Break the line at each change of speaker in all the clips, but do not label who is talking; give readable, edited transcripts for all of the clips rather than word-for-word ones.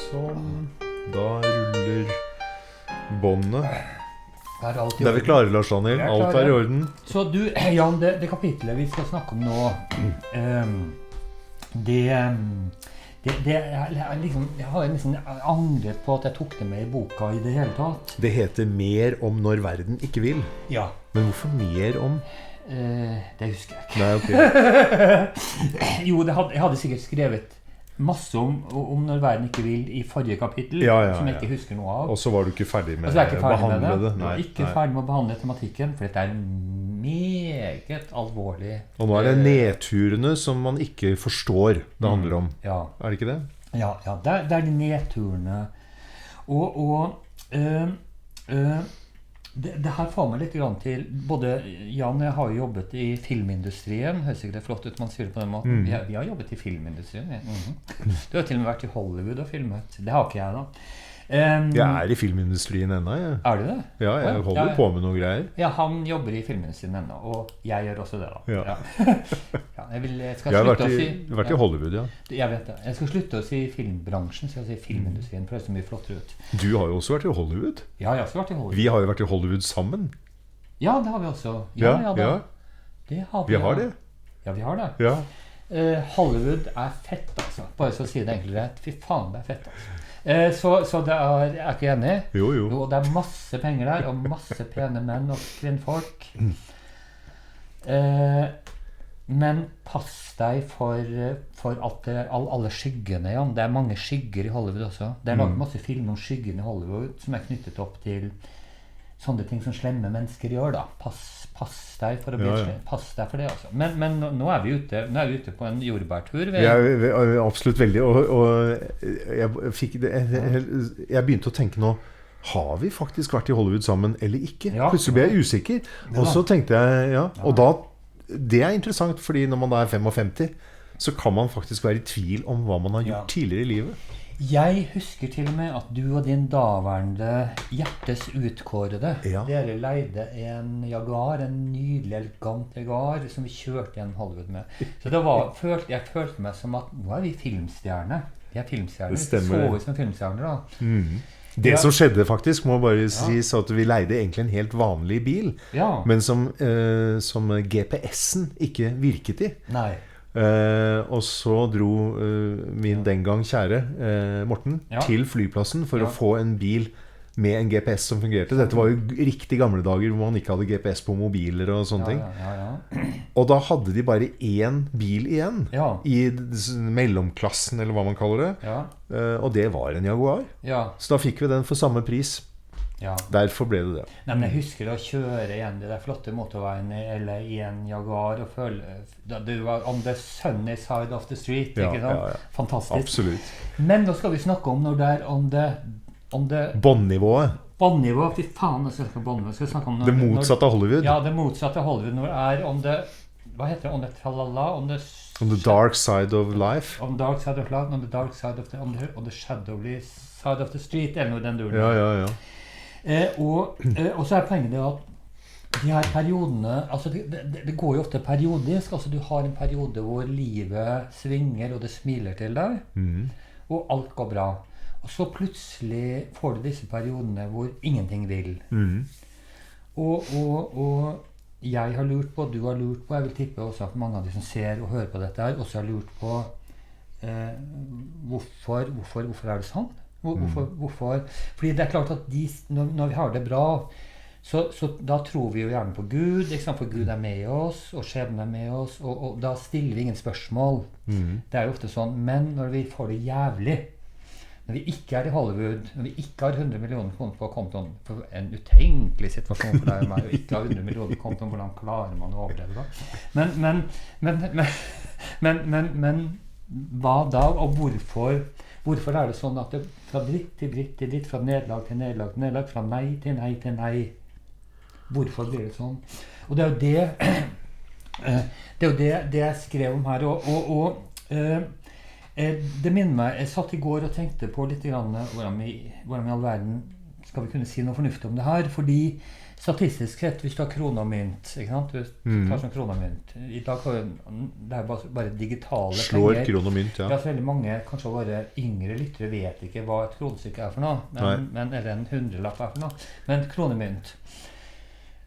Sånn. Da ruller båndet.
alt i
Det er vi
orden.
klare, Lars Daniel.
Vi er
Alt
klare.
er i orden.
Så du, Jan, det kapitlet vi skal snakke om nå, jeg har liksom angret på at jeg tok det med i boka i det hele tatt.
Det heter Mer om når verden ikke vil.
Ja,
Men hvorfor mer om?
det husker jeg ikke.
Nei, ok.
Jo, jeg hadde sikkert skrevet masse om når verden ikke vil i forrige kapittel,
Ja,
som jeg ikke husker noe av.
Og så var du ikke ferdig med
Altså, jeg er ikke
å
ferdig med
behandle
det.
det.
Jeg
Nei,
er ikke ferdig med å behandle tematikken, for dette er meget alvorlig.
Og nå er det nedturene som man ikke forstår det handler om.
Ja,
Er det ikke det?
ja, det er de nedturene. Det her får meg litt grann til både Jan og jeg har jo jobbet i filmindustrien. Høres ikke det flott ut man sier det på den måten? Vi har jobbet i filmindustrien. Du har til og med vært i Hollywood og filmet. Det har ikke jeg da.
Jeg er i filmindustrien ennå, jeg.
Er du det?
Ja, jeg holder på med noe greier.
Ja, han jobber i filmindustrien ennå, og jeg gjør også det da.
Ja.
Jeg skal
Jeg har
slutte å si...
vært i Hollywood, ja.
Jeg vet det. Jeg skal slutte å si filmbransjen, så jeg sier filmindustrien, for det er så mye flottere ut.
Du har jo også vært i Hollywood.
Ja, jeg har også vært i Hollywood.
Vi har jo vært i Hollywood sammen.
Ja, det har vi også.
Ja.
Det har vi.
Vi har det.
Ja, vi har det.
Ja.
Hollywood er fett, altså. Bare så å si det egentlig rett. Fy faen, det er fett, altså. Så det er ikke enig?
Jo.
Jo, det er masse penger der, og masse pene menn og kvinnfolk. Men pass deg for alle skyggene, Jan. Det er mange skygger i Hollywood også. Det er laget masse filmer om skyggene i Hollywood som er knyttet opp til sånne ting som slemme mennesker gjør da. Pass deg for å bli pass deg for det også. Men nå er vi ute på en jordbærtur.
Absolutt veldig. Og jeg begynte å tenke nå, har vi faktisk vært i Hollywood sammen eller ikke?
Ja.
Plutselig ble jeg usikker. Og så tenkte jeg, og da, det er interessant, fordi når man da er 55, så kan man faktisk være i tvil om hva man har gjort tidligere i livet.
Jeg husker til og med at du og din daværende hjertes utkårede, dere leide en Jaguar, en nydelig, elegant Jaguar, som vi kjørte gjennom Hollywood med. Så jeg følte meg som at nå er vi filmstjerner. Vi er filmstjerner. Vi så ut som filmstjerner da.
Det som skjedde faktisk, må bare sies at vi leide egentlig en helt vanlig bil, men som GPS-en ikke virket i.
Nei.
Og så dro min den gang kjære Morten til flyplassen for å få en bil med en GPS som fungerte. Dette var jo riktig gamle dager hvor man ikke hadde GPS på mobiler og sånne ting. Og da hadde de bare én bil igjen i mellomklassen, eller hva man kaller det. Og det var en Jaguar. Så da fikk vi den for samme pris. Derfor ble det det.
Nei, men jeg husker å kjøre igjen de der flotte motorveiene eller i en Jaguar og føle du var on the sunny side of the street, ikke sant? Fantastisk.
Absolutt.
Men nå skal vi snakke om når det er on the
båndnivået.
Båndnivået, fy faen, jeg skal snakke om båndnivået. Skal vi snakke om
det motsatte av Hollywood.
Ja, det motsatte av Hollywood. Når det er on the, hva heter det, on the tralala, on the
dark side of life.
On the dark side of life, on the dark side of on the shadowy side of the street, eller noe den duren.
Ja.
Og så er poenget det at de her periodene, altså det går jo ofte periodisk, altså du har en periode hvor livet svinger og det smiler til deg, og alt går bra. Og så plutselig får du disse periodene hvor ingenting vil. Og jeg har lurt på, du har lurt på, jeg vil tippe også at mange av de som ser og hører på dette her, også har lurt på hvorfor er det sånn? Hvorfor? Fordi det er klart at når vi har det bra, så da tror vi jo gjerne på Gud, for Gud er med oss, og skjebnen er med oss, og da stiller vi ingen spørsmål. Det er jo ofte sånn, men når vi får det jævlig, når vi ikke er i Hollywood, når vi ikke har 100 millioner kroner på kontoen, for en utenkelig situasjon for deg og meg, og ikke har 100 millioner på kontoen, hvordan klarer man å overleve da? Men hva da, og hvorfor er det sånn at det fra dritt til dritt til dritt, fra nederlag til nederlag til nederlag, fra nei til nei til nei? Hvorfor blir det sånn? Og det er jo det jeg skrev om her, det minner meg, jeg satt i går og tenkte på litt grann hvordan i all verden skal vi kunne si noe fornuftig om det her, fordi statistisk sett, hvis du har krone og mynt, ikke sant? Du tar sånn krone og mynt. I dag har det bare digitale
Slår
penger.
krone og mynt, ja.
Ja, så veldig mange, kanskje våre yngre lyttere vet ikke hva et kronestykke for noe, eller en hundrelapp for noe. Men kronemynt.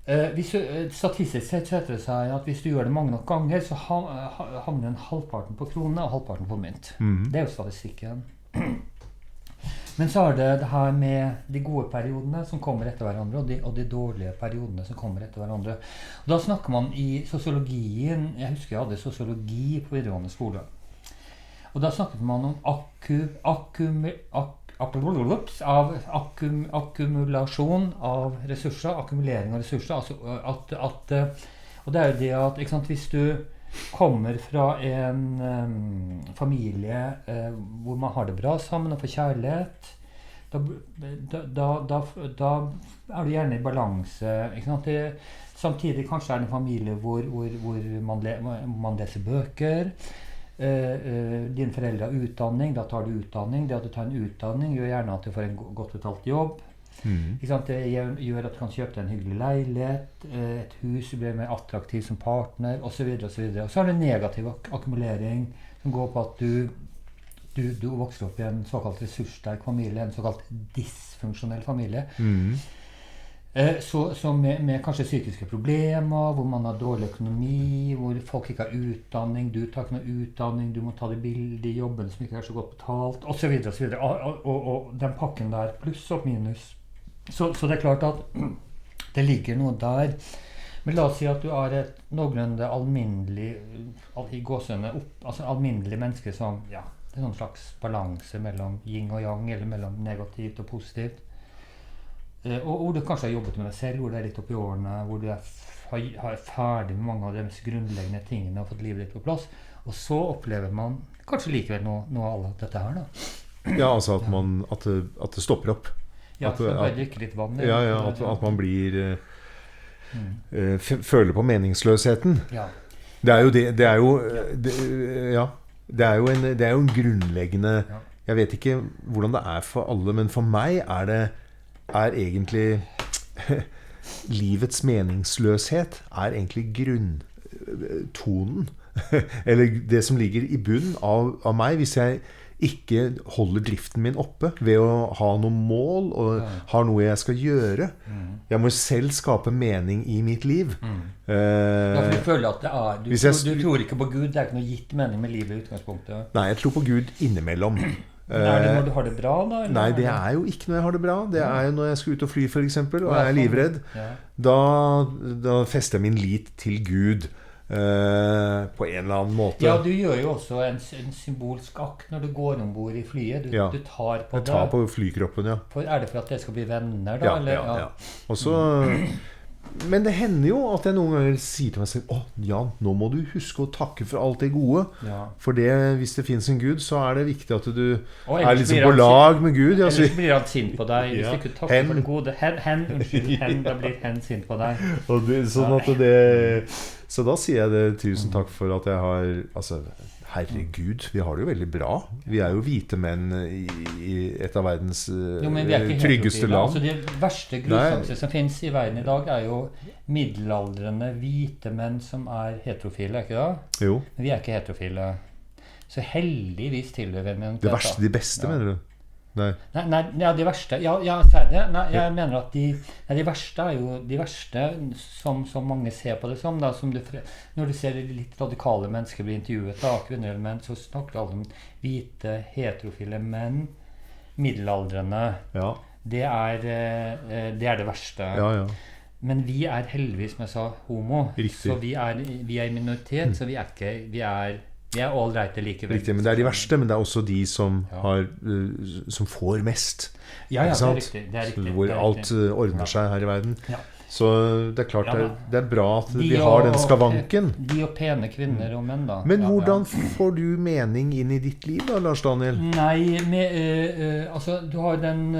Statistisk sett så heter det seg at hvis du gjør det mange nok ganger, så havner den halvparten på krone og halvparten på mynt. Det jo statistikken. Men så det her med de gode periodene som kommer etter hverandre, og de dårlige periodene som kommer etter hverandre. Og da snakker man i sosiologien, jeg husker jeg hadde sosiologi på videregående skole, og da snakket man om akkumulasjon av ressurser, akkumulering av ressurser, altså og det jo det at, ikke sant, hvis du kommer fra en familie hvor man har det bra sammen og får kjærlighet, da du gjerne i balanse, ikke sant? Samtidig kanskje det en familie hvor man leser bøker, dine foreldre har utdanning, da tar du utdanning, det at du tar en utdanning gjør gjerne at du får en godt betalt jobb. Ikke sant? Det gjør at du kan kjøpe deg en hyggelig leilighet, et hus, du blir mer attraktiv som partner, og så videre, og så videre. Og så det negativ akkumulering som går på at du vokser opp i en såkalt ressurssterk familie, en såkalt dysfunksjonell familie. Så med kanskje psykiske problemer, hvor man har dårlig økonomi, hvor folk ikke har utdanning, du tar ikke noe utdanning, du må ta det bildet i jobben som ikke så godt betalt, og så videre, og så videre. Og den pakken der, pluss og minus. Så det klart at det ligger noe der. Men la oss si at du et noenlunde alminnelig, i gåsøyne, altså alminnelig menneske som, ja, det noen slags balanse mellom yin og yang, eller mellom negativt og positivt. Og hvor du kanskje har jobbet med deg selv, hvor det litt opp i årene, hvor du ferdig med mange av de mest grunnleggende tingene og fått livet ditt på plass, og så opplever man kanskje likevel noe av dette her da.
Ja, altså at det stopper opp.
Ja, så bare drikke litt vann.
At man blir føler på meningsløsheten.
Ja.
Det er jo en grunnleggende, jeg vet ikke hvordan det for alle, men for meg er egentlig livets meningsløshet egentlig grunntonen eller det som ligger i bunnen av meg hvis jeg ikke holder driften min oppe ved å ha noen mål og har noe jeg skal gjøre. Jeg må selv skape mening i mitt liv.
Ja, for du føler at du tror ikke på Gud, det ikke noe gitt mening med livet i utgangspunktet.
Nei, jeg tror på Gud innimellom.
Er det når du har det bra da? Eller?
Nei, det jo ikke når jeg har det bra. Det jo når jeg skal ut og fly for eksempel, og jeg livredd. Da fester jeg min lit til Gud på en eller annen måte.
Ja, du gjør jo også en symbolsk akt når du går ombord i flyet. Du tar på det.
Jeg tar på flykroppen, ja.
Det for at det skal bli venner da?
Ja. Og så... Men det hender jo at jeg noen ganger sier til meg selv Jan, nå må du huske å takke for alt det gode. For hvis det finnes en Gud, så det viktig at du liksom på lag med Gud.
Ellers blir han sint på deg hvis du ikke takker for det gode. Da blir hen sint på deg.
Så da sier jeg det, tusen takk for at jeg har herregud, vi har det jo veldig bra. Vi jo hvite menn i et av verdens tryggeste land.
Altså, det verste grusomste som finnes i verden i dag jo middelaldrende hvite menn som heterofile, ikke det?
Jo.
Men vi ikke heterofile. Så heldigvis tilhører vi
det verste, de beste, mener du? Nei,
de verste. Jeg mener at de verste jo de verste som mange ser på det som, da, når du ser litt radikale mennesker bli intervjuet da, kvinner eller menn, så snakker alle om hvite, heterofile menn, middelaldrende. Det det verste. Men vi heldigvis, som jeg sa, homo.
Riktig.
Så vi i minoritet, så vi all right likevel.
Riktig, men det de verste, men det også de som som får mest.
Ja, det riktig.
Hvor alt ordner seg her i verden. Så det klart det bra at vi har den skavanken.
De og pene kvinner og menn da.
Men hvordan får du mening inn i ditt liv da, Lars Daniel?
Nei, altså du har den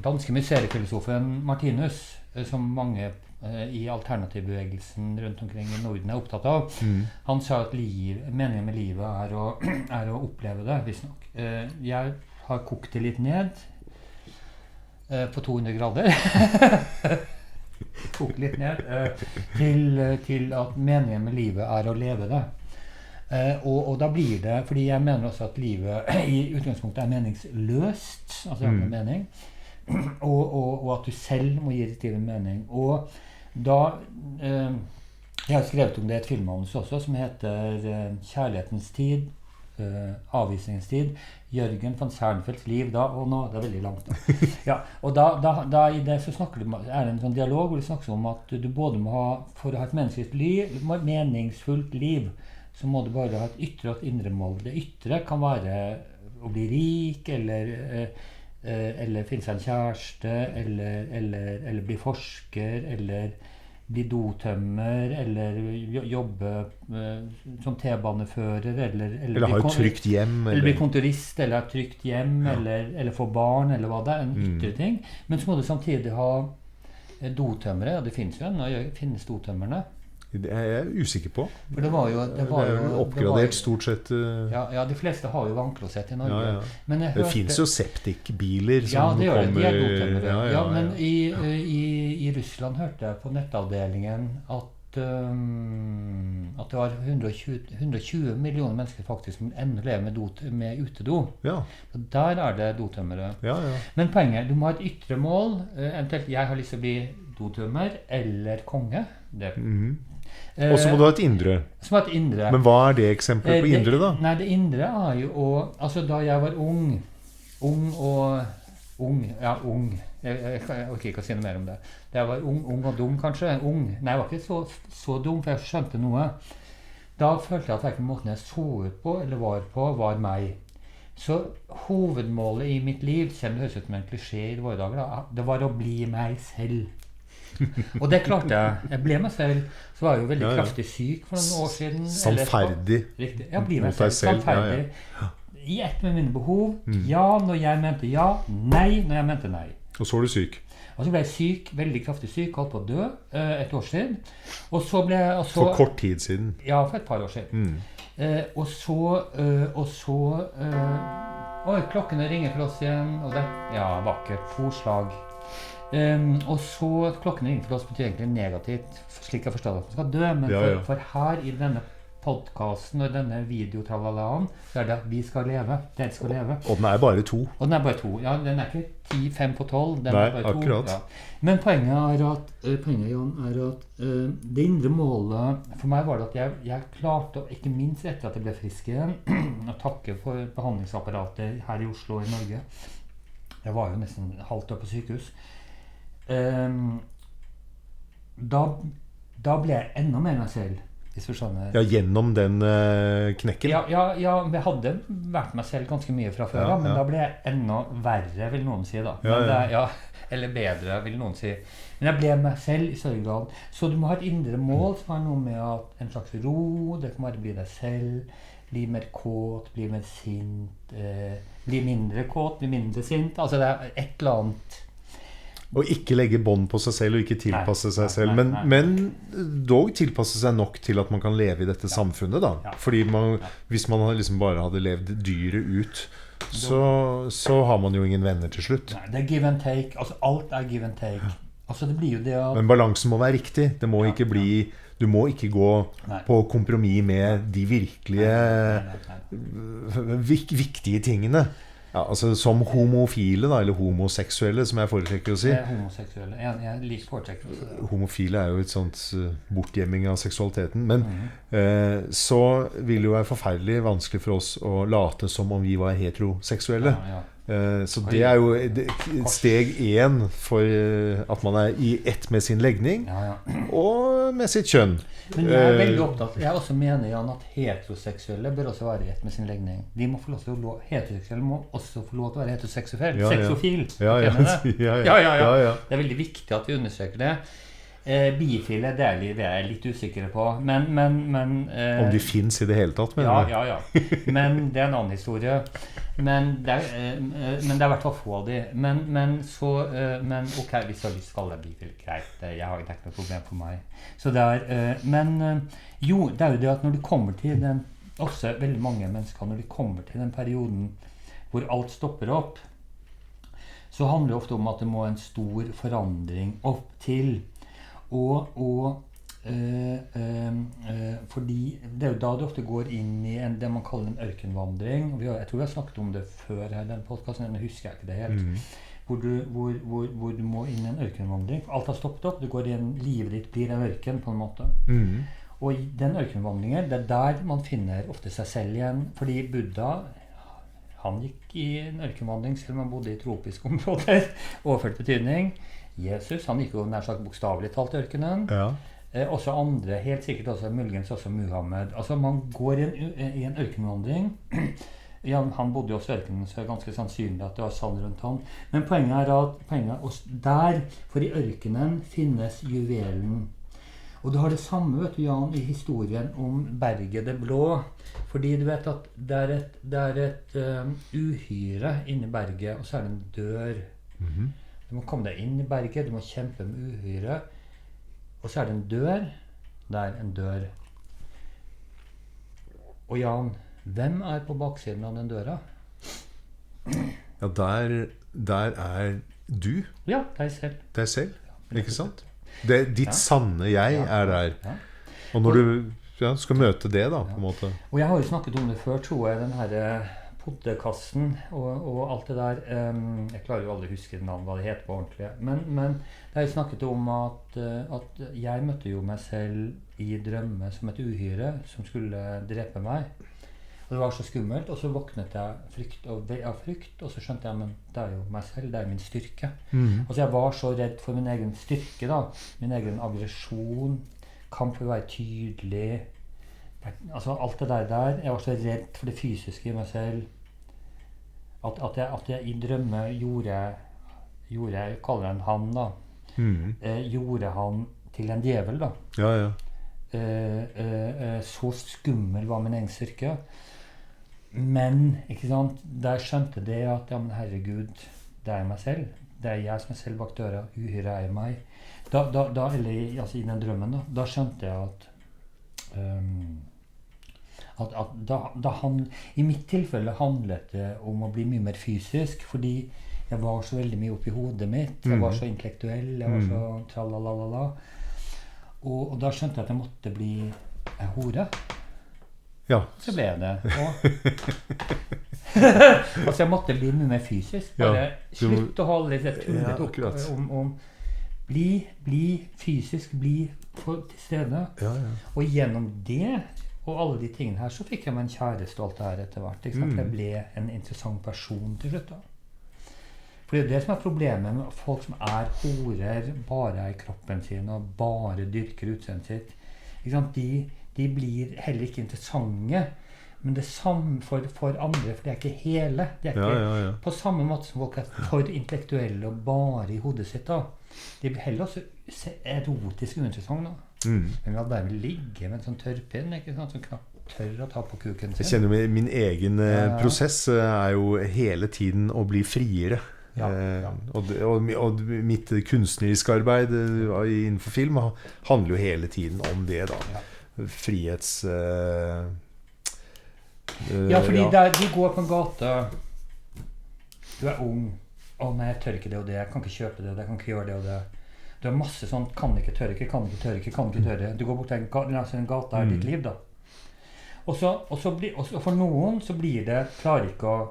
danske museefilosofen Martinus, som mange i alternativbevegelsen rundt omkring i Norden opptatt av. Han sa at meningen med livet å oppleve det, visstnok. Jeg har kokt det litt ned. på 200 grader. Tok litt ned. Til at meningen med livet å leve det. Og da blir det, fordi jeg mener også at livet i utgangspunktet meningsløst, altså har noe mening, og at du selv må gi ditt liv en mening. Og da, jeg har skrevet om det et filmmanus også, som heter Kjærlighetens tid, avvisningens tid, Jørgen von Sernfeldts liv da, og nå det veldig langt da. Ja, og da i det så snakker det, det en sånn dialog hvor det snakkes om at du både må ha, for å ha et meningsfullt liv, så må du bare ha et ytre og et indre mål. Det ytre kan være å bli rik, eller finne seg en kjæreste, eller bli forsker, eller bli dotømmer, eller jobbe som T-banefører, eller
ha et trygt hjem,
eller bli kontorist, eller ha et trygt hjem, eller få barn, eller hva det en ytre ting. Men så må du samtidig ha dotømmere, og det finnes jo nå finnes dotømmerne.
Det er jeg usikker på.
For det var jo
oppgradert stort sett.
Ja, de fleste har jo vannklosett i Norge.
Ja. Men det finnes jo septikbiler som
det
kommer.
De er dotømmere. Ja, men i Russland hørte jeg på nettavdelingen at det var 120 millioner mennesker faktisk som ennå lever med utedo.
Ja.
Og der det dotømmere.
Ja.
Men poenget, du må ha et ytre mål. Eventuelt, jeg har lyst til å bli dotømmer eller konge. Det
og så må du ha et indre. Men hva det eksemplet på indre da?
Nei, det indre jo altså da jeg var ung, jeg orker ikke å si noe mer om det. Da jeg var ung og dum kanskje, nei, jeg var ikke så dum, for jeg skjønte noe. Da følte jeg at hverken måten jeg så ut på, eller var meg. Så hovedmålet i mitt liv, selv om det høres ut som en klisjé i våre dager, det var å bli meg selv. Og det klarte jeg. Jeg ble meg selv. Så var jeg jo veldig kraftig syk for noen år siden.
Sannferdig.
Riktig. Jeg blir meg selv. Sannferdig. I ett med mine behov. Ja når jeg mente ja. Nei når jeg mente nei.
Og så var du syk.
Og så ble jeg syk, veldig kraftig syk, holdt på å dø et år siden. Og så ble jeg...
For kort tid siden.
Ja, for et par år siden. Og så oi, klokkene ringer for oss igjen. Og det, vakkert. 2 slag. Og så klokken ringer for oss betyr egentlig negativt, slik jeg forstår at man skal dø, men for her i denne podcasten og denne videotralalaen så det at vi skal leve, dere skal leve.
Og den bare 2.
Og den bare 2, ja, den ikke 10-5 på 12, den
Nei,
bare 2.
Akkurat.
Ja. Men poenget Jan, at det indre målet, for meg var det at jeg klarte, ikke minst etter at jeg ble frisk igjen, å takke for behandlingsapparatet her i Oslo og i Norge. Jeg var jo nesten halvt år på sykehus. Da ble jeg enda mer meg selv, hvis du skjønner.
Ja, gjennom den knekken?
Ja, jeg hadde vært meg selv ganske mye fra før, men da ble jeg enda verre, vil noen si da. Eller bedre, vil noen si. Men jeg ble meg selv i større grad. Så du må ha et indre mål som har noe med at en slags ro, det kan bare bli deg selv, bli mer kåt, bli mer sint, bli mindre kåt, bli mindre sint. Altså det et eller annet.
Og ikke legge bånd på seg selv og ikke tilpasse seg selv, men dog tilpasse seg nok til at man kan leve i dette samfunnet da. Fordi hvis man liksom bare hadde levd dyret ut, så har man jo ingen venner til slutt.
Nei, det give and take, altså alt give and take. Altså det blir jo det at...
Men balansen må være riktig, det må ikke bli... Du må ikke gå på kompromiss med de virkelige viktige tingene. Ja, altså som homofile da, eller homoseksuelle, som jeg foretrekker å si.
Homoseksuelle, jeg liker foretrekker også det.
Homofile jo et sånt bortgjemming av seksualiteten, men så vil det jo være forferdelig vanskelig for oss å late som om vi var heteroseksuelle. Så det jo steg 1 for at man i ett med sin legning og med sitt kjønn.
Men jeg veldig opptatt, jeg også mener Jan at heteroseksuelle bør også være i ett med sin legning. De må få lov til heteroseksuelle må også få lov til å være heteroseksuell, seksofil.
Ja.
Det veldig viktig at vi understreker det. Bifile, det jeg litt usikre på, men
om de finnes i det hele tatt, mener du?
Ja. Men det en annen historie. Men det er i hvert fall få av de. Men ok, hvis jeg skal være bifil, greit, jeg har ikke noe problem for meg. Så det jo, det jo det at når du kommer til den, også veldig mange mennesker, når de kommer til den perioden hvor alt stopper opp, så handler det ofte om at det må en stor forandring opp til. Fordi det jo da du ofte går inn i det man kaller en ørkenvandring. Jeg tror vi har snakket om det før her i denne podcasten, men husker jeg ikke det helt. Hvor du må inn i en ørkenvandring. Alt har stoppet opp, livet ditt blir en ørken på en måte. Og i den ørkenvandringen, det der man finner ofte seg selv igjen. Fordi Buddha, han gikk i en ørkenvandring selv om han bodde i tropiske områder, overført betydning. Jesus, han gikk jo nær sagt bokstavelig talt i ørkenen. Også andre, helt sikkert også, muligens også Muhammed. Altså man går i en ørkenvandring. Ja, han bodde jo også i ørkenen, så det ganske sannsynlig at det var sand rundt han. Men poenget at der, for i ørkenen, finnes juvelen. Og du har det samme, vet du, Jan, i historien om berget det blå. Fordi du vet at det er et uhyre inni berget, og så er det en dør. Du må komme deg inn i berget, du må kjempe med uhyre. Og så er det en dør. Der en dør. Og Jan, hvem er på baksiden av den døra?
Ja, der er du.
Ja, deg selv.
Deg selv, ikke sant? Ditt sanne jeg er der. Og når du skal møte det da, på en måte.
Og jeg har jo snakket om det før, tror jeg, den her poddekassen og alt det der. Jeg klarer jo aldri å huske navnet, hva det heter på ordentlig. Men det har jo snakket om at jeg møtte jo meg selv i drømme som et uhyre som skulle drepe meg. Og det var så skummelt, og så våknet jeg av frykt, og så skjønte jeg, men det er jo meg selv, det er min styrke. Altså jeg var så redd for min egen styrke da, min egen aggresjon, kamp for å være tydelig, altså alt det der, jeg var så redd for det fysiske i meg selv, at jeg i drømme gjorde, jeg kaller det en han da, gjorde han til en djevel da. Så skummel var min egen styrke. Men, ikke sant, der skjønte det at, ja, men herregud, det er meg selv. Det er jeg som er selv bak døra, uhyre er meg. Altså i den drømmen da skjønte jeg at i mitt tilfelle handlet det om å bli mye mer fysisk, fordi jeg var så veldig mye oppi hodet mitt, jeg var så intellektuell, jeg var så tralalala. Og da skjønte jeg at jeg måtte bli en hore.
Ja.
Så ble jeg det. Altså jeg måtte bli mye mer fysisk. Bare slutt å holde litt tullet opp om bli fysisk, bli til stede. Og gjennom det, og alle de tingene her, så fikk jeg meg en kjæreste og alt det her etter hvert. Jeg ble en interessant person til slutt da. For det er det som er problemet med folk som er horer, bare er i kroppen sin og bare dyrker utseendet sitt. Ikke sant? De blir heller ikke interessante, men det samme for andre, for de er ikke hele. De er ikke på samme måte som folk er for intellektuelle og bare i hodet sitt da. De blir heller også erotisk uinteressante da. Men la bare ligge med en sånn tørrpinn, ikke sant, som knapt tør å ta på kuken sin.
Jeg kjenner min egen prosess er jo hele tiden å bli friere. Og mitt kunstneriske arbeid innenfor film handler jo hele tiden om det da. Frihets
fordi de går på en gate, du er ung, nei, jeg tør ikke det og det, jeg kan ikke kjøpe det og det, jeg kan ikke gjøre det og det, du har masse sånn, kan ikke tørre, du går bort til en gate er ditt liv da, og for noen så blir det, klarer ikke å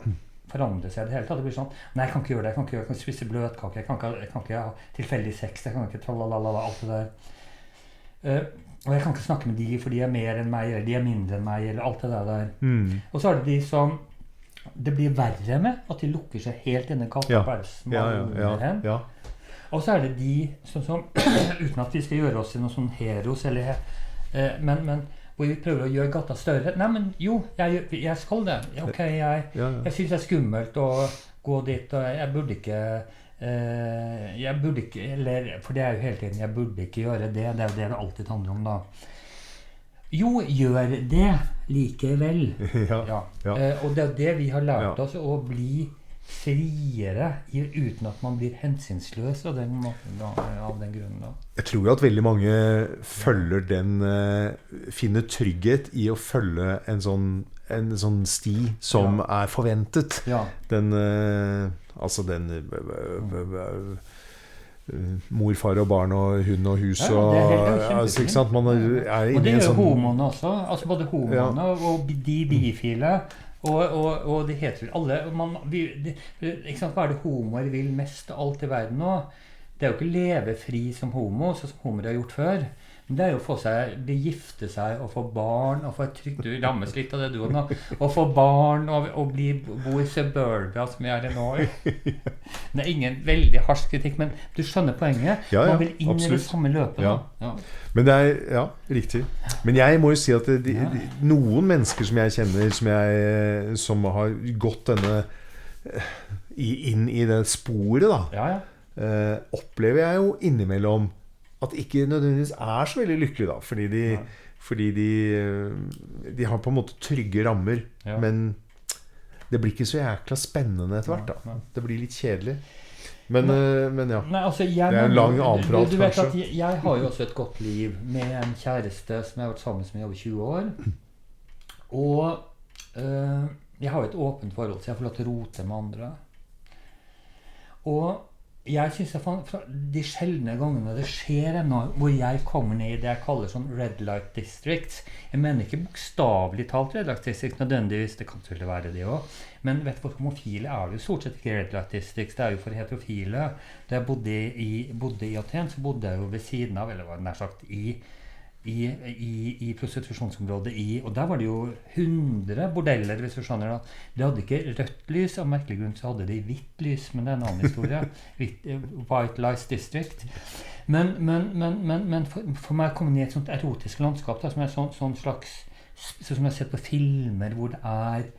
forandre seg i det hele tatt, det blir sånn, nei, jeg kan ikke gjøre det, jeg kan ikke spise bløtkake, jeg kan ikke ha tilfeldig sex, jeg kan ikke tralalala, alt det der, og jeg kan ikke snakke med de, for de er mer enn meg, eller de er mindre enn meg, eller alt det der. Og så er det de som, det blir verre med, at de lukker seg helt inne i gata på hen. Og så er det de som uten at vi skal gjøre oss til noen sånn heros, men hvor vi prøver å gjøre gata større. Nei, men jo, jeg skal det. Ok, jeg synes det er skummelt å gå dit, og jeg burde ikke, for det er jo hele tiden, jeg burde ikke gjøre det, det er jo det det alltid handler om da. Jo, gjør det likevel. Og det er det vi har lært oss, å bli friere uten at man blir hensynsløs av den grunnen da.
Jeg tror at veldig mange finner trygghet i å følge en sånn en sånn sti som forventet.
Ja.
Altså den mor, far og barn og hund og hus og altså, ikke sant? Man
og det gjør homoene også, altså både homoene og de bifile og det heter alle ikke sant, hva det homoer vil mest av alt i verden nå? Det jo ikke leve fri som homo, sånn som homoer har gjort før. Men det jo å få seg, de gifte seg og få barn og få et trygt, du rammes litt av det du nå, og få barn og bo i suburbia som jeg det nå. Det ingen veldig harsk kritikk, men du skjønner poenget. Man vil inn absolutt. I det samme løpet.
Ja. Men det riktig. Men jeg må jo si at noen mennesker som jeg kjenner, som har gått denne inn I det sporet da, opplever jeg jo innimellom at ikke nødvendigvis så veldig lykkelig da, fordi de har på en måte trygge rammer, men det blir ikke så jækla spennende etter hvert da. Det blir litt kjedelig. Men ja,
nei, altså, det en lang annen prat, du vet kanskje. At jeg har jo også et godt liv med en kjæreste som jeg har vært sammen med I over 20 år. Og jeg har jo et åpent forhold, så jeg får lov til å rote med andre. Og jeg synes de sjeldne gangene det skjer ennå, hvor jeg kommer ned I det jeg kaller sånn red light districts. Jeg mener ikke bokstavelig talt red light districts, nødvendigvis, det kan selvfølgelig være det også. Men vet du, for homofile det jo stort sett ikke red light districts, det jo for heterofile. Da jeg bodde I Aten, så bodde jeg jo ved siden av, eller var nær sagt I prostitusjonsområdet og der var det jo 100 bordeller hvis du skjønner da. De hadde ikke rødt lys av merkelig grunn så hadde de hvitt lys men det en annen historie White Lies District men for meg kom det I et sånt erotisk landskap da, som sånn slags som jeg har sett på filmer hvor det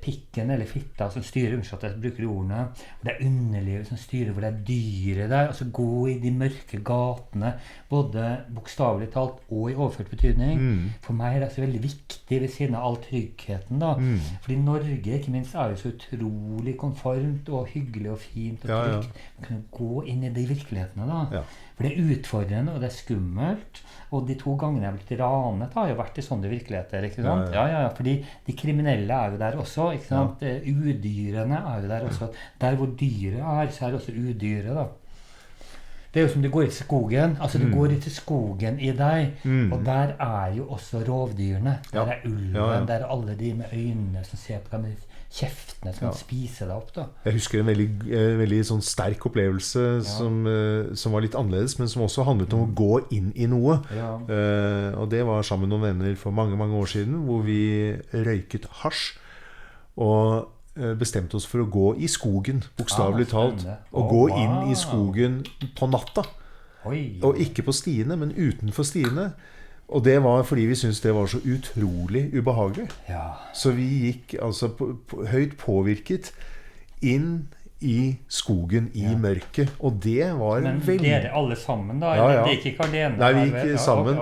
pikken eller fitta som styrer, unnskyld at jeg bruker ordene hvor det underlivet som styrer hvor det dyret der, altså gå I de mørke gatene, både bokstavelig talt og I overført betydning for meg det så veldig viktig ved siden av all tryggheten da, fordi Norge ikke minst jo så utrolig konformt og hyggelig og fint og trygt man kan gå inn I de virkelighetene da for det utfordrende og det skummelt og de 2 gangene jeg har blitt ranet har jo vært I sånne virkeligheter, ikke sant? Ja, fordi de kriminelle jo der også, ikke sant? Udyrene jo der også. Der hvor dyret så det også udyret da. Det jo som du går I skogen, altså du går I til skogen I deg, og der jo også rovdyrene. Der ulven, der alle de med øynene som ser på deg med kjeftene som spiser deg opp da.
Jeg husker en veldig sånn sterk opplevelse som var litt annerledes, men som også handlet om å gå inn I noe. Og det var sammen med noen venner for mange, mange år siden, hvor vi røyket hasj, og bestemte oss for å gå I skogen, bokstavelig talt, og gå inn I skogen på natta. Og ikke på stiene, men utenfor stiene. Og det var fordi vi syntes det var så utrolig ubehagelig. Så vi gikk altså høyt påvirket inn I skogen, I mørket. Og det var
men
veldig...
Men dere alle sammen da? Det gikk ikke alene?
Nei, vi gikk sammen.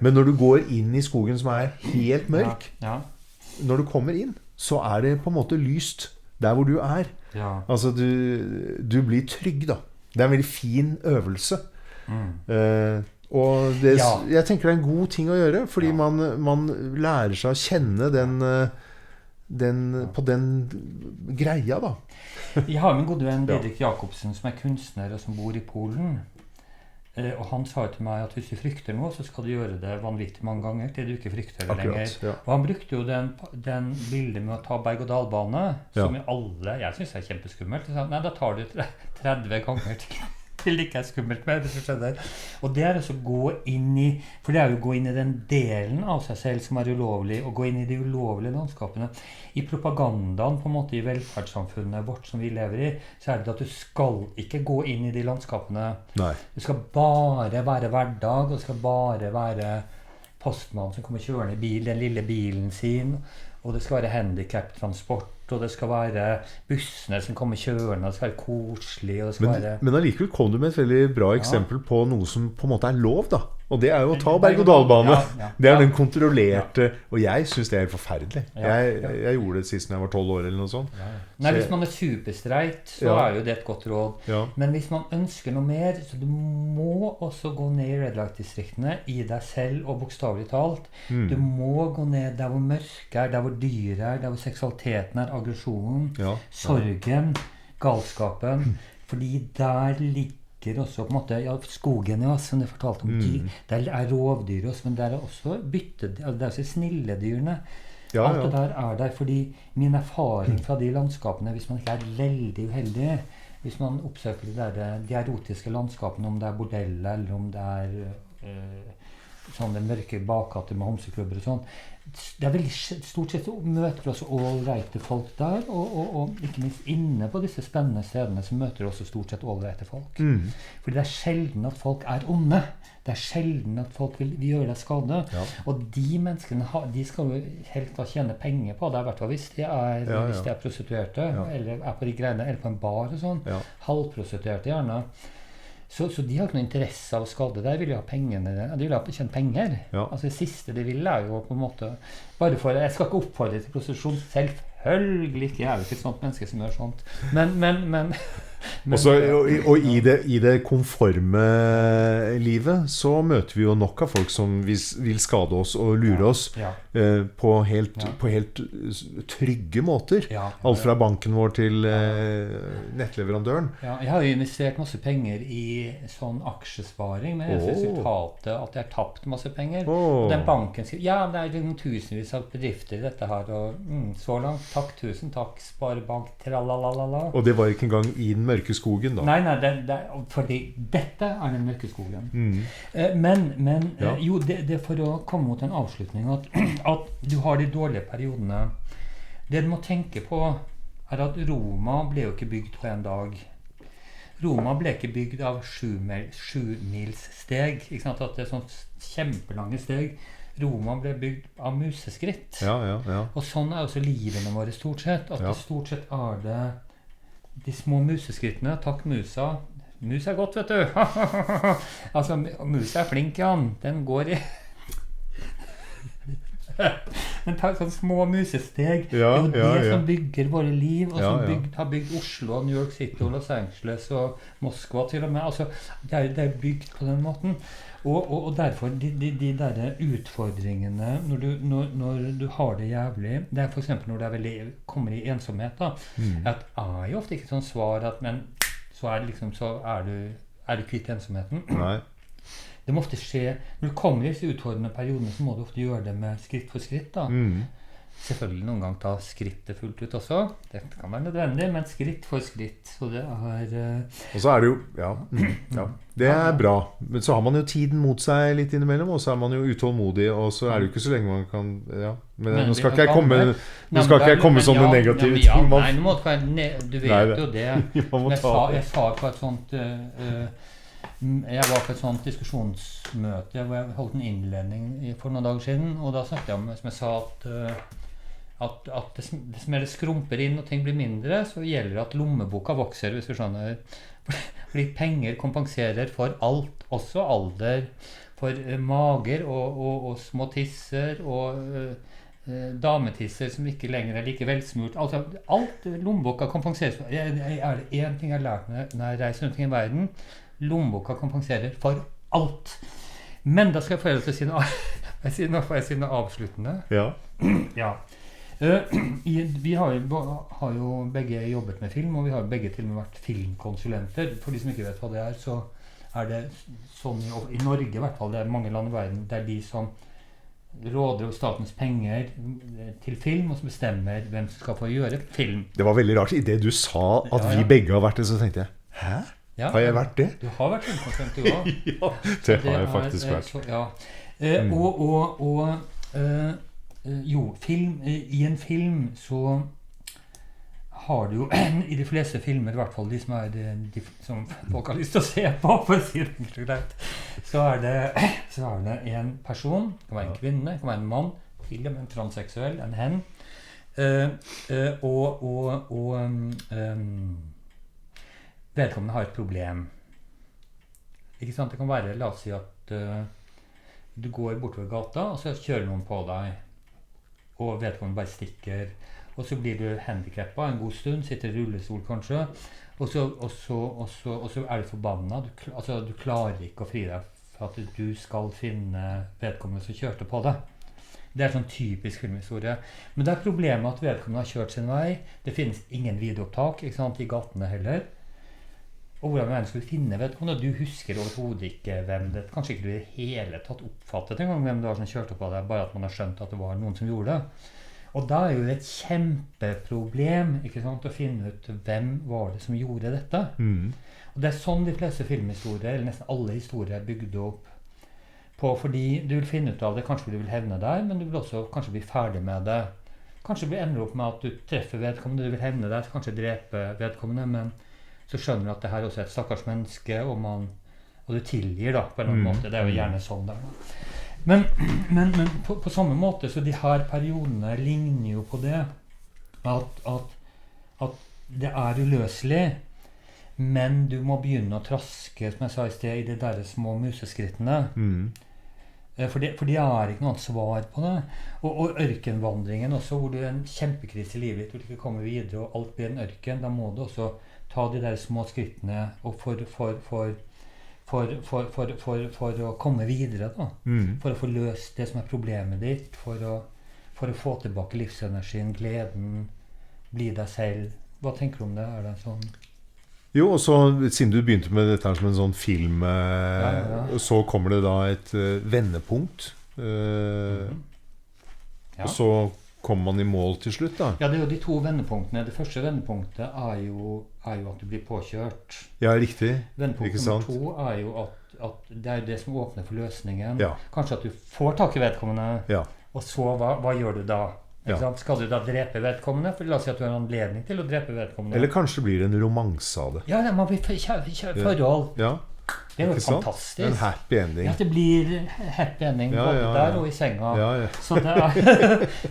Men når du går inn I skogen som helt mørk, når du kommer inn, så det på en måte lyst der hvor du Altså du blir trygg da. Det en veldig fin øvelse. Og jeg tenker det en god ting å gjøre, fordi man lærer seg å kjenne på den greia da.
Jeg har min gode venn Didrik Jacobsen som kunstner og som bor I Polen. Og han sa til meg at hvis du frykter noe, så skal du gjøre det vanvittig mange ganger til du ikke frykter det lenger. Og han brukte jo den bildet med å ta berg-og-dal-bane, som alle, jeg synes det kjempeskummelt. Så, nei, da tar du 30 ganger til det ikke skummelt med, hvis du skjønner. Og det altså å gå inn I, for det jo å gå inn I den delen av seg selv som ulovlig, og gå inn I de ulovlige landskapene. I propagandaen, på en måte I velferdssamfunnet vårt som vi lever I, så det at du skal ikke gå inn I de landskapene.
Nei.
Du skal bare være hverdag, og det skal bare være postmann som kommer kjørende I bil, den lille bilen sin, og det skal være handicap-transport, og det skal være bussene som kommer kjørende, og det skal være koselig, og det skal være...
Men allikevel kom du med et veldig bra eksempel på noe som på en måte lov da. Og det er jo å ta berg-og-dal-bane. Det er den kontrollerte, og jeg synes det er helt forferdelig. Jeg gjorde det sist når jeg var 12 år eller noe sånt.
Nei, hvis man er superstreit, så er jo det et godt råd. Men hvis man ønsker noe mer, så du må også gå ned i red light-distriktene i deg selv, og bokstavelig talt. Du må gå ned der hvor mørket er, der hvor dyret er, der hvor seksualiteten er, aggresjonen, sorgen, galskapen. Fordi der ligger også på en måte, skogen i oss, som du fortalte om dyr. Der er rovdyr også, men der er også byttedyr, det er også snille dyrene. Alt det der er der, fordi min erfaring fra de landskapene, hvis man ikke er veldig uheldig, hvis man oppsøker de erotiske landskapene, om det er bordeller, eller om det er sånne mørke bakgater med homseklubber og sånn, det er veldig stort sett så møter vi også ålreite folk der, og ikke minst inne på disse spennende stedene så møter vi også stort sett ålreite folk. Fordi det er sjelden at folk er onde. Det er sjelden at folk vil gjøre deg skade. Og de menneskene de skal jo helt da tjene penger på det, i hvert fall hvis de er prostituerte, eller er på de greiene, eller på en bar og sånn. Halvprostituerte gjerne. Så de har ikke noe interesse av å skade deg. De vil jo ha pengene. De vil ha tjene penger. Altså det siste de vil er jo på en måte bare for, jeg skal ikke oppfordre til prostitusjon, selvfølgelig ikke. Jeg er jo ikke et sånt menneske som gjør sånt. Men
også, og i det konforme livet så møter vi jo nok av folk som vil skade oss og lure oss på helt trygge måter. Alt fra banken vår til nettleverandøren.
Jeg har jo investert masse penger i sånn aksjesparing, men resultatet at jeg har tapt masse penger. Og den banken sier, det er tusenvis av bedrifter dette her, og så langt, takk, tusen takk, Sparebank, tralalala.
Og det var ikke engang i den mørke skogen da?
Nei, fordi dette er den mørke skogen. Men jo, det for å komme mot en avslutning, at du har de dårlige periodene. Det du må tenke på er at Roma ble jo ikke bygd på en dag. Roma ble ikke bygd av 7-mils steg, ikke sant? At det er sånn kjempelange steg. Roma ble bygd av museskritt. Og sånn er også livene våre stort sett. At det stort sett er det de små museskrittene. Takk musa. Mus er godt, vet du. Altså, musa er flink, Jan. Den går i den tar sånne små musesteg. Det er jo det som bygger våre liv, og som har bygd Oslo, New York City, Los Angeles og Moskva til og med. Altså, det er bygd på den måten. Og derfor de der utfordringene når du har det jævlig, det er for eksempel når det kommer i ensomhet da, at er jo ofte ikke sånn svar at, men så er det liksom, så er du kvitt ensomheten.
Nei.
Det må ofte skje, når du kommer i disse utfordrende periodene, så må du ofte gjøre det med skritt for skritt da. Selvfølgelig noen gang ta skrittet fullt ut også. Det kan være nødvendig, men skritt for skritt. Så det er...
Og så er det jo, det er bra. Men så har man jo tiden mot seg litt innimellom, og så er man jo utålmodig, og så er det jo ikke så lenge man kan... Men nå skal ikke jeg komme som det negative ting.
Nei, du vet jo det. Jeg sa på et sånt... Jeg var på et sånt diskusjonsmøte hvor jeg holdt en innledning for noen dager siden, og da snakket jeg om, som jeg sa, at det som er det skrumper inn og ting blir mindre, så gjelder det at lommeboka vokser, hvis du skjønner. Fordi penger kompenserer for alt, også alder, for mager og små tisser og dametisser som ikke lenger er like velsmurt. Altså, alt lommeboka kompenserer for. Er det en ting jeg har lært når jeg reiser rundt i verden, lommeboka kompenserer for alt. Men da skal jeg få til å si noe avsluttende. Vi har jo begge jobbet med film, og vi har begge til og med vært filmkonsulenter. For de som ikke vet hva det er, så er det sånn i Norge i hvert fall, det er mange land i verden, det er de som råder over statens penger til film, og som bestemmer hvem som skal få gjøre film.
Det var veldig rart. I det du sa at vi begge har vært det, så tenkte jeg, hæ? Har jeg vært det?
Du har vært filmkonsulent, du også.
Det har jeg faktisk vært.
I en film så har du jo, i de fleste filmer, i hvert fall de som som folk har lyst til å se på, for å si det greit, så er det en person, det kan være en kvinne, det kan være en mann, til og med en transseksuell, en hen, vedkommende har et problem. Ikke sant? Det kan være, la oss si at du går bortover gata, og så kjører noen på deg, og vedkommende bare stikker, og så blir du handicappa en god stund, sitter i rullestol kanskje, og så er du forbanna. Du klarer ikke å fri deg for at du skal finne vedkommende som kjørte på deg. Det er sånn typisk filmhistorie. Men det er problemet at vedkommende har kjørt sin vei. Det finnes ingen videoopptak, ikke sant, i gatene heller. Og hvordan vi skal finne vedkommende? Du husker overhodet ikke hvem det. Kanskje ikke du i det hele tatt oppfattet en gang hvem det var som kjørte på deg, bare at man har skjønt at det var noen som gjorde det. Og da er jo det et kjempeproblem, ikke sant, å finne ut hvem var det som gjorde dette. Og det er sånn de fleste filmhistorier, eller nesten alle historier, er bygd opp på, fordi du vil finne ut av det, kanskje du vil hevne deg, men du vil også kanskje bli ferdig med det. Kanskje du ender opp med at du treffer vedkommende, du vil hevne deg, kanskje drepe vedkommende, men så skjønner du at det her også er et stakkars menneske, og du tilgir da, på en eller annen måte. Det er jo gjerne sånn der. Men på samme måte, så de her periodene ligner jo på det, at det er uløselig, men du må begynne å traske, som jeg sa i sted, i de der små museskrittene. For det er ikke noe annet svar på det. Og ørkenvandringen også, hvor du er en kjempekrise i livet ditt, hvor du ikke kommer videre, og alt blir en ørken, da må du også ta de der små skrittene og for å komme videre da. For å få løst det som er problemet ditt, for å få tilbake livsenergien, gleden, bli deg selv. Hva tenker du om det? Er det sånn?
Jo, og så siden du begynte med dette her som en sånn film, så kommer det da et vendepunkt. Og så kommer man i mål til slutt da.
Ja, det er jo de to vendepunktene. Det første vendepunktet er jo at du blir påkjørt.
Ja, riktig.
Vendepunkt nummer 2 er jo at det er det som åpner for løsningen. Kanskje at du får tak i vedkommende, og så hva gjør du da? Skal du da drepe vedkommende? For la oss si at du har en anledning til å drepe vedkommende.
Eller kanskje blir det en romanse av det.
Ja, man blir forhold.
Ja.
Det er jo fantastisk.
En happy ending.
Ja, det blir happy ending både der og i senga. Så det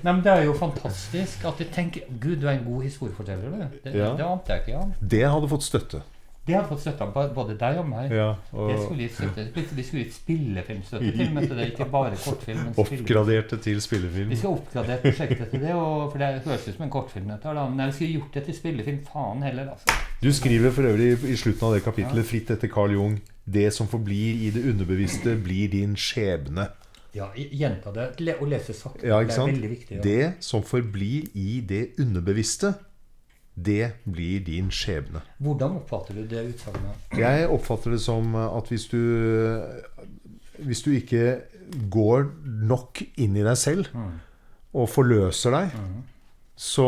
men det er jo fantastisk at de tenker, Gud, du er en god historieforteller. Det ante jeg ikke, ja.
Det hadde fått støtte.
Det har fått støtte av både deg og meg. Det skulle gitt spillefilmstøtte til og med til det, ikke bare kortfilm, men
oppgraderte til spillefilm.
Vi skal oppgradere prosjektet til det, for det høres ut som en kortfilm dette, da. Men jeg skulle gjort det til spillefilm, faen heller, altså.
Du skriver for øvrig i slutten av det kapitlet, fritt etter Carl Jung, det som forblir i det underbevisste blir din skjebne.
Ja, gjenta det, og lese sakte.
Ja, ikke sant?
Det er veldig viktig. Ja.
Det som forblir i det underbevisste, det blir din skjebne.
Hvordan oppfatter du det utsagnet?
Jeg oppfatter det som at hvis du ikke går nok inn i deg selv og forløser deg, så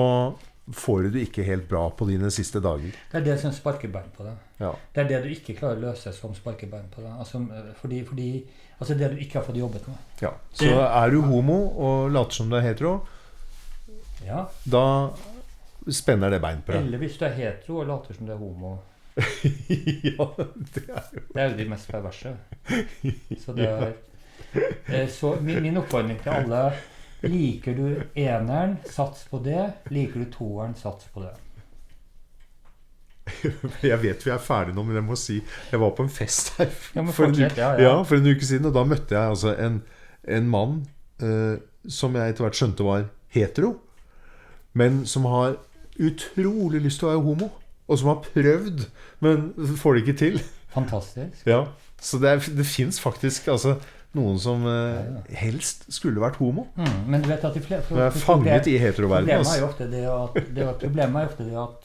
får du det ikke helt bra på dine siste dager.
Det er det som sparker bein på deg.
Ja.
Det er det du ikke klarer å løse som sparker bein på deg. Altså, altså det du ikke har fått jobbet med.
Ja. Så er du homo og later som du er hetero, da spenner det bein på deg.
Eller hvis du er hetero og later som du er homo.
Ja, det er
jo de mest perverse. Så det er så min oppfordring til alle, liker du eneren, sats på det. Liker du toeren, sats på det.
Jeg vet vi er ferdige nå, men jeg må si jeg var på en fest her
for
en uke siden, og da møtte jeg altså en mann som jeg etter hvert skjønte var hetero, men som har utrolig lyst til å være homo, og som har prøvd, men får det ikke til.
Fantastisk.
Ja, så det finnes faktisk altså, noen som helst skulle vært homo.
Men du vet at de
er fanget i heteroverdenen.
Problemet er ofte det at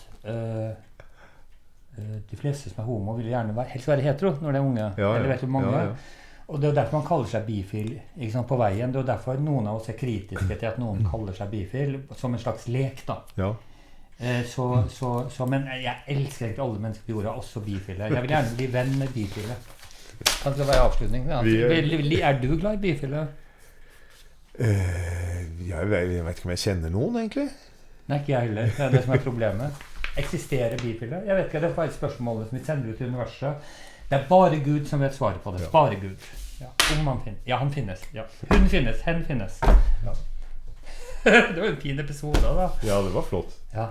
de fleste som er homo vil gjerne helst være hetero når de er unge. Eller vet du mange. Og det er derfor man kaller seg bifil, ikke sant, på veien. Det er derfor noen av oss er kritiske til at noen kaller seg bifil, som en slags lek da.
Ja.
Men jeg elsker egentlig alle mennesker på jorda, også bifile. Jeg vil gjerne bli venn med bifile. Kan det være avslutning? Er du glad i bifile?
Jeg vet ikke om jeg kjenner noen, egentlig.
Nei, ikke jeg heller. Det er det som er problemet. Eksisterer bifile? Jeg vet ikke, det er bare et spørsmål som vi sender ut til universet. Det er bare Gud som vet svaret på det. Bare Gud. Om han finnes. Ja, han finnes. Ja. Hun finnes. Hen finnes. Ja. Det var en fin episode da.
Ja, det var flott.
Ja.